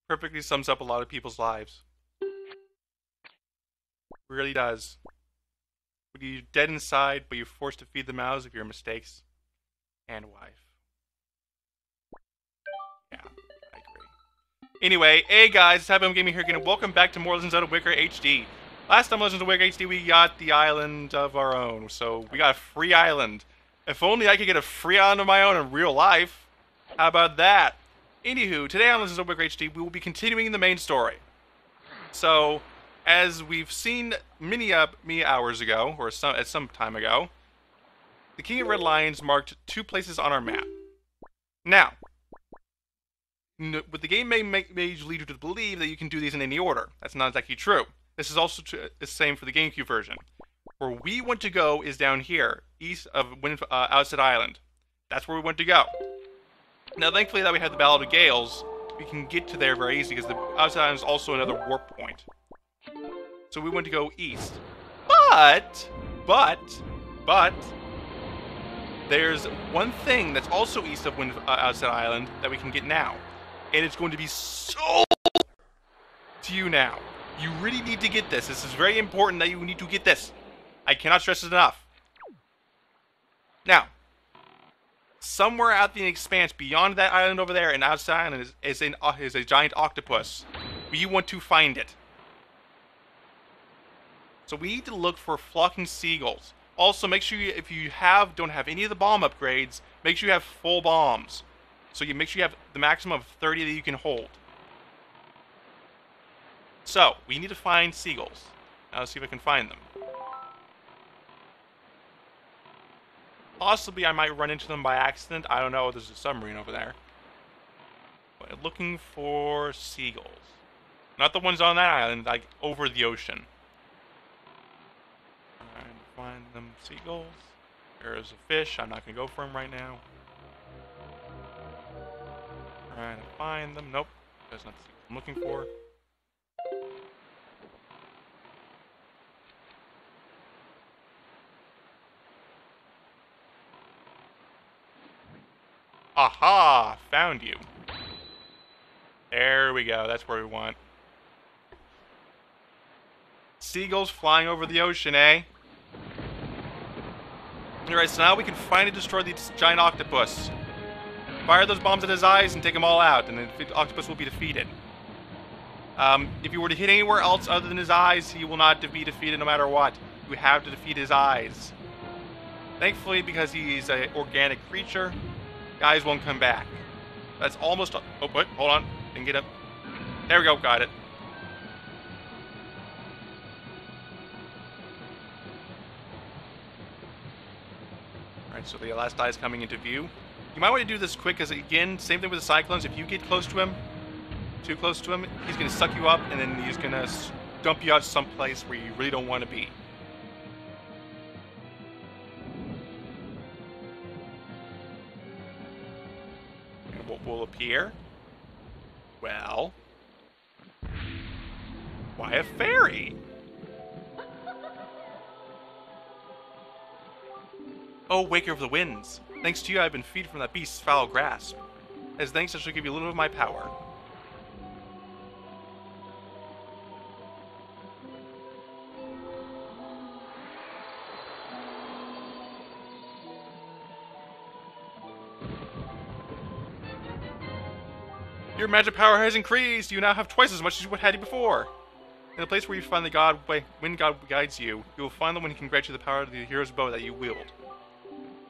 Perfectly sums up a lot of people's lives. Really does. When you're dead inside, but you're forced to feed the mouths of your mistakes and wife. Yeah, I agree. Anyway, hey guys, it's Happy Gaming here again, and welcome back to more Legends of Wicker HD. Last time Legends of Wicker HD, we got the island of our own, so we got a free island. If only I could get a free island of my own in real life. How about that? Anywho, today on Legends of Wicker HD, we will be continuing the main story. So, as we've seen many hours ago, or at some time ago, the King of Red Lions marked 2 places on our map. Now, but the game may lead you to believe that you can do these in any order. That's not exactly true. This is also the same for the GameCube version. Where we want to go is down here, east of Outset Island. That's where we want to go. Now, thankfully that we have the Ballad of Gales, we can get to there very easily, because the Outset Island is also another warp point. So we want to go east. But, there's one thing that's also east of Outset Island that we can get now. And it's going to be so to you now. You really need to get this. This is very important that you need to get this. I cannot stress it enough. Now, somewhere out in the expanse beyond that island over there and outside island is a giant octopus. We want to find it. So we need to look for flocking seagulls. Also, make sure if you don't have any of the bomb upgrades, make sure you have full bombs. So you make sure you have the maximum of 30 that you can hold. So, we need to find seagulls. Now let's see if I can find them. Possibly I might run into them by accident. I don't know. There's a submarine over there. But looking for seagulls. Not the ones on that island, like over the ocean. Trying to find them seagulls. There's a fish. I'm not going to go for him right now. Trying to find them. Nope. That's not the seagulls I'm looking for. Aha! Found you. There we go. That's where we want. Seagulls flying over the ocean, eh? Alright, so now we can finally destroy the giant octopus. Fire those bombs at his eyes and take them all out, and the octopus will be defeated. If you were to hit anywhere else other than his eyes, he will not be defeated no matter what. You have to defeat his eyes. Thankfully, because he's an organic creature, the eyes won't come back. That's almost... Oh, wait, hold on. Didn't get him. There we go, got it. Alright, so the last eye is coming into view. You might want to do this quick, because again, same thing with the Cyclones. If you get close to him, too close to him, he's going to suck you up, and then he's going to dump you out someplace where you really don't want to be. And what will appear? Well... why, a fairy! Oh, Waker of the Winds! Thanks to you, I've been freed from that beast's foul grasp. As thanks, I shall give you a little of my power. Your magic power has increased! You now have twice as much as you had before! In the place where you find the when God guides you, you will find the one who can grant you the power of the hero's bow that you wield.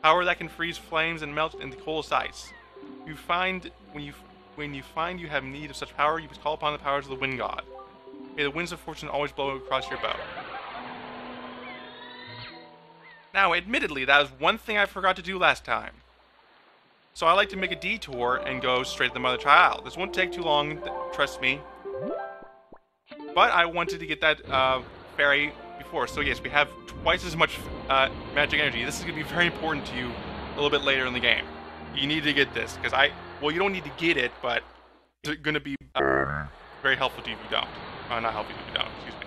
Power that can freeze flames and melt into coldest ice. When you find you have need of such power, you must call upon the powers of the wind god. May the winds of fortune always blow across your bow. Now, admittedly, that was one thing I forgot to do last time. So I like to make a detour and go straight to the Mother Trial. This won't take too long, trust me. But I wanted to get that fairy before. So yes, we have twice as much magic energy. This is going to be very important to you a little bit later in the game. You need to get this, because well, you don't need to get it, but it's going to be very helpful to you if you don't. Not helpful if you don't, excuse me.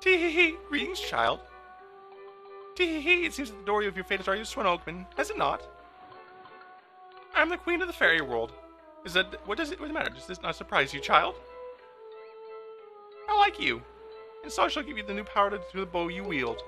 Tee-hee-hee. Greetings, child. Tee-hee-hee. It seems that the door of your fate has already swung open, has it not? I'm the queen of the fairy world. Is that... What does it matter? Does this not surprise you, child? I like you. And so I shall give you the new power to the bow you wield.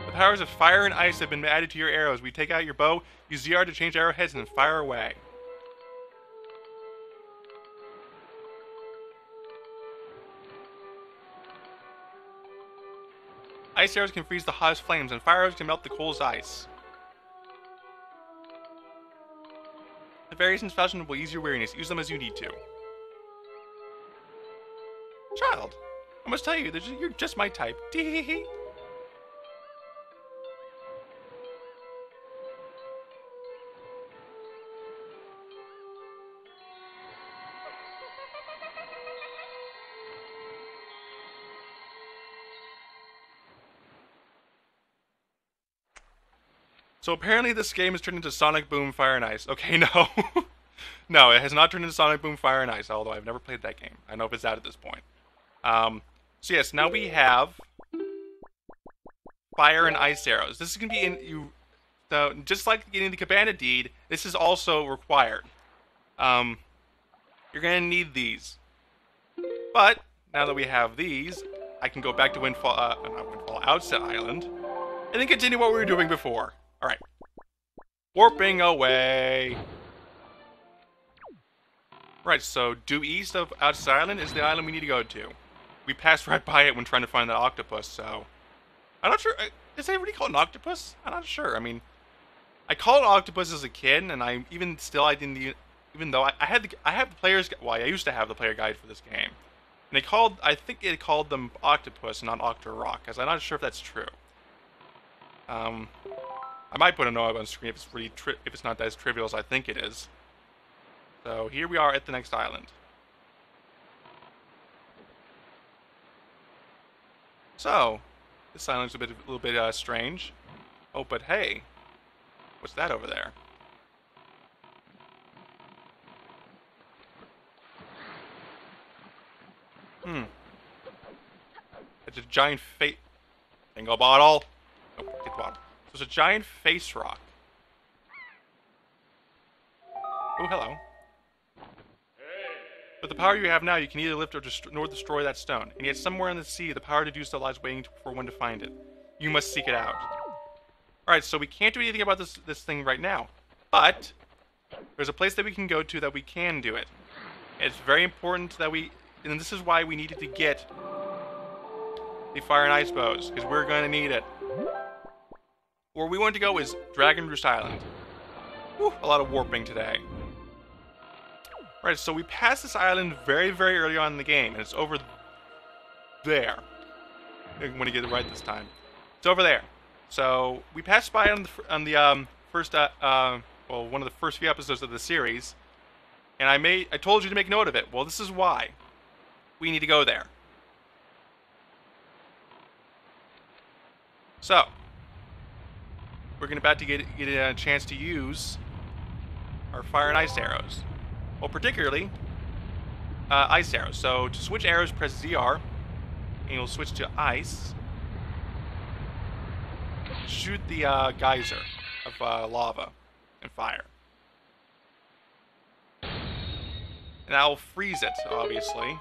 The powers of fire and ice have been added to your arrows. We take out your bow, use ZR to change arrowheads, and then fire away. Ice arrows can freeze the hottest flames, and fire arrows can melt the coldest ice. The variations fashion will ease your weariness. Use them as you need to. Child, I must tell you, you're just my type. Tee-hee-hee. So apparently this game has turned into Sonic Boom Fire and Ice. Okay, no. No, it has not turned into Sonic Boom Fire and Ice, although I've never played that game. I don't know if it's out at this point. So yes, now we have fire and ice arrows. This is going to be in you. So just like getting the Cabana Deed, this is also required. You're going to need these. But now that we have these, I can go back to Outset Island, and then continue what we were doing before. Alright. Warping away. Right, so due east of Outset Island is the island we need to go to. We passed right by it when trying to find that octopus, so... I'm not sure... Does anybody call it an octopus? I'm not sure. I mean... I called it an octopus as a kid, and I didn't... Even though I had the player's... Well, I used to have the player guide for this game. And I think it called them octopus, not Octorok, because I'm not sure if that's true. I might put a note on screen if it's not as trivial as I think it is. So here we are at the next island. So this island's a little bit strange. Oh, but hey, what's that over there? It's a giant bingo bottle. Oh, get the bottle. So it's a giant face rock. Oh, hello. With the power you have now, you can either lift or destroy that stone. And yet somewhere in the sea, the power to do so lies waiting for one to find it. You must seek it out. Alright, so we can't do anything about this thing right now. But there's a place that we can go to that we can do it. It's very important that and this is why we needed to get the fire and ice bows, because we're going to need it. Where we want to go is Dragon Roost Island. Whew, a lot of warping today. Right, so we passed this island very, very early on in the game, and it's over there. I'm going to get it right this time. It's over there. So we passed by on the first, one of the first few episodes of the series, and I told you to make note of it. Well, this is why we need to go there. So we're about to get a chance to use our fire and ice arrows. Well, particularly ice arrows. So to switch arrows, press ZR, and you'll switch to ice. Shoot the geyser of lava and fire. And that'll freeze it, obviously.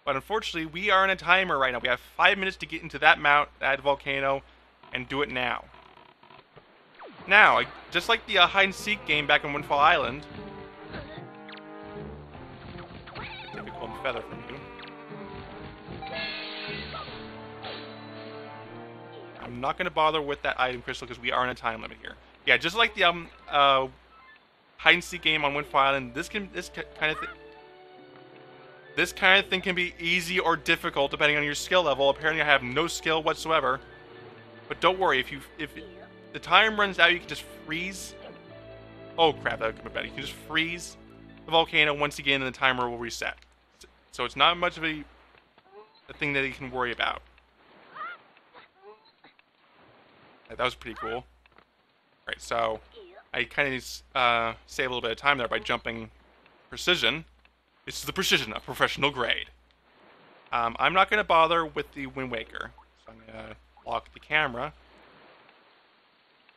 But unfortunately, we are in a timer right now. We have 5 minutes to get into that volcano, and do it now. Now, just like the hide-and-seek game back on Windfall Island... Take a golden feather from you. I'm not going to bother with that item crystal because we are in a time limit here. Yeah, just like the hide-and-seek game on Windfall Island, this kind of thing... This kind of thing can be easy or difficult depending on your skill level. Apparently I have no skill whatsoever. But don't worry, if the time runs out, you can just freeze. Oh crap, that would come bad. You can just freeze the volcano once again and the timer will reset. So it's not much of a thing that you can worry about. That was pretty cool. Alright, so I kind of save a little bit of time there by jumping precision. This is the precision of professional grade. I'm not going to bother with the Wind Waker. So I'm going to lock the camera.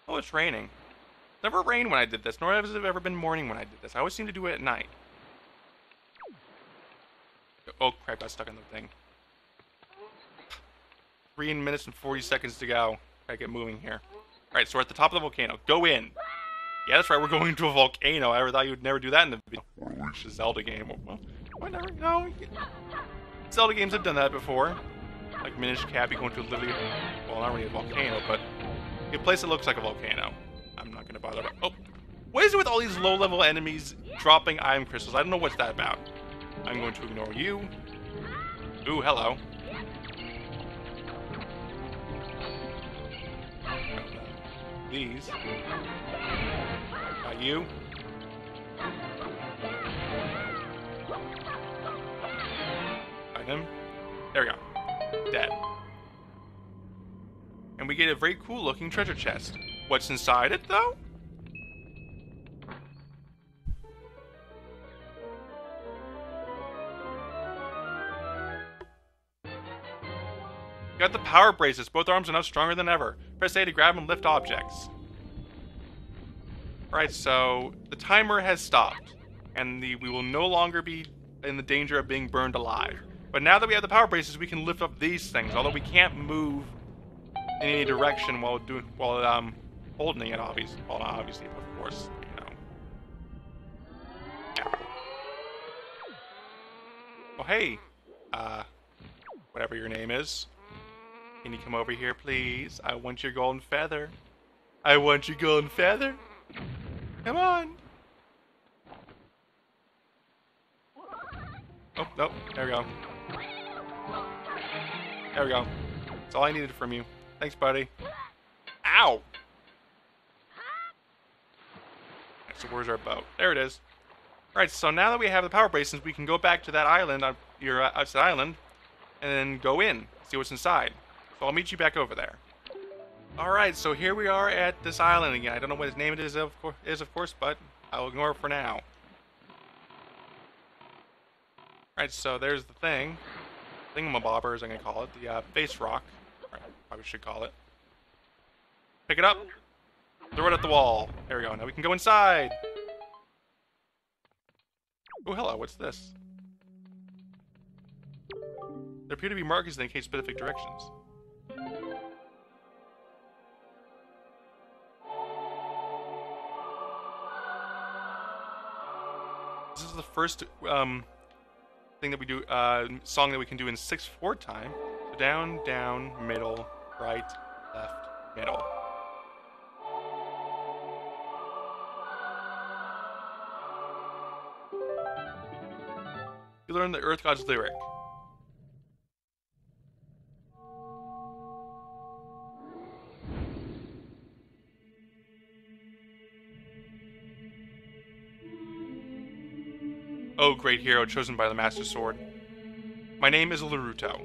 Oh, it's raining. It never rained when I did this, nor has it ever been morning when I did this. I always seem to do it at night. Oh crap, I got stuck in the thing. 3 minutes and 40 seconds to go. Gotta get moving here. Alright, so we're at the top of the volcano. Go in! Yeah, that's right, we're going to a volcano. I ever thought you would never do that in the video. It's a Zelda game. Well, whatever, no. Zelda games have done that before. Like Minish Cap, you go into literally, well, not really a volcano, but a place that looks like a volcano. I'm not gonna bother about. Oh! What is it with all these low-level enemies dropping iron crystals? I don't know what's that about. I'm going to ignore you. Ooh, hello. These. Got you. Got him. There we go. Dead. And we get a very cool looking treasure chest. What's inside it though? Got the power bracelets. Both arms are now stronger than ever. Press A to grab and lift objects. Alright, so the timer has stopped. And we will no longer be in the danger of being burned alive. But now that we have the power bracelets, we can lift up these things. Although we can't move in any direction while holding it, obviously. Well, not obviously, of course, you know. Yeah. Well, hey. Whatever your name is. Can you come over here, please? I want your golden feather. I want your golden feather. Come on. Oh, nope. There we go. There we go. That's all I needed from you. Thanks, buddy. Ow! So where's our boat? There it is. Alright, so now that we have the power bracelets, we can go back to that island, your outside island, and then go in, see what's inside. So I'll meet you back over there. Alright, so here we are at this island again. I don't know what its name it is, of course, but I'll ignore it for now. Alright, so there's the thing. Thingamabobber, as I'm going to call it. The base rock. Or I should call it. Pick it up. Throw it at the wall. There we go. Now we can go inside. Oh, hello. What's this? There appear to be markers that indicate specific directions. This is the first thing that we do, song that we can do in 6/4 time. So down, down, middle, right, left, middle. You learn the Earth God's lyric. Oh, great hero chosen by the Master Sword. My name is Laruto.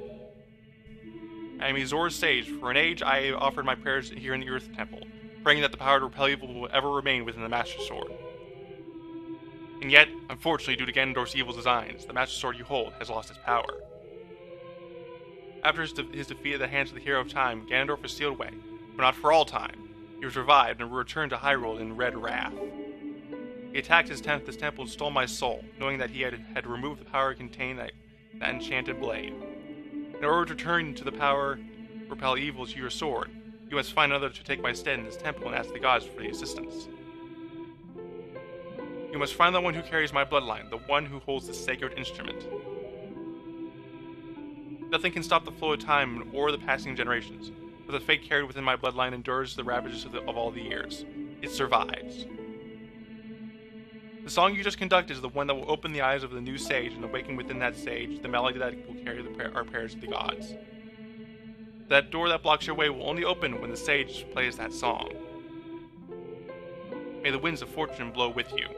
I am a Zora sage. For an age, I offered my prayers here in the Earth Temple, praying that the power to repel evil will ever remain within the Master Sword. And yet, unfortunately, due to Ganondorf's evil designs, the Master Sword you hold has lost its power. After his defeat at the hands of the Hero of Time, Ganondorf was sealed away, but not for all time. He was revived and returned to Hyrule in red wrath. He attacked this temple and stole my soul, knowing that he had removed the power contained in that enchanted blade. In order to return to the power to repel evil to your sword, you must find another to take my stead in this temple and ask the gods for the assistance. You must find the one who carries my bloodline, the one who holds the sacred instrument. Nothing can stop the flow of time or the passing generations, but the fate carried within my bloodline endures the ravages of all the years. It survives. The song you just conducted is the one that will open the eyes of the new sage and awaken within that sage the melody that will carry our prayers to the gods. That door that blocks your way will only open when the sage plays that song. May the winds of fortune blow with you.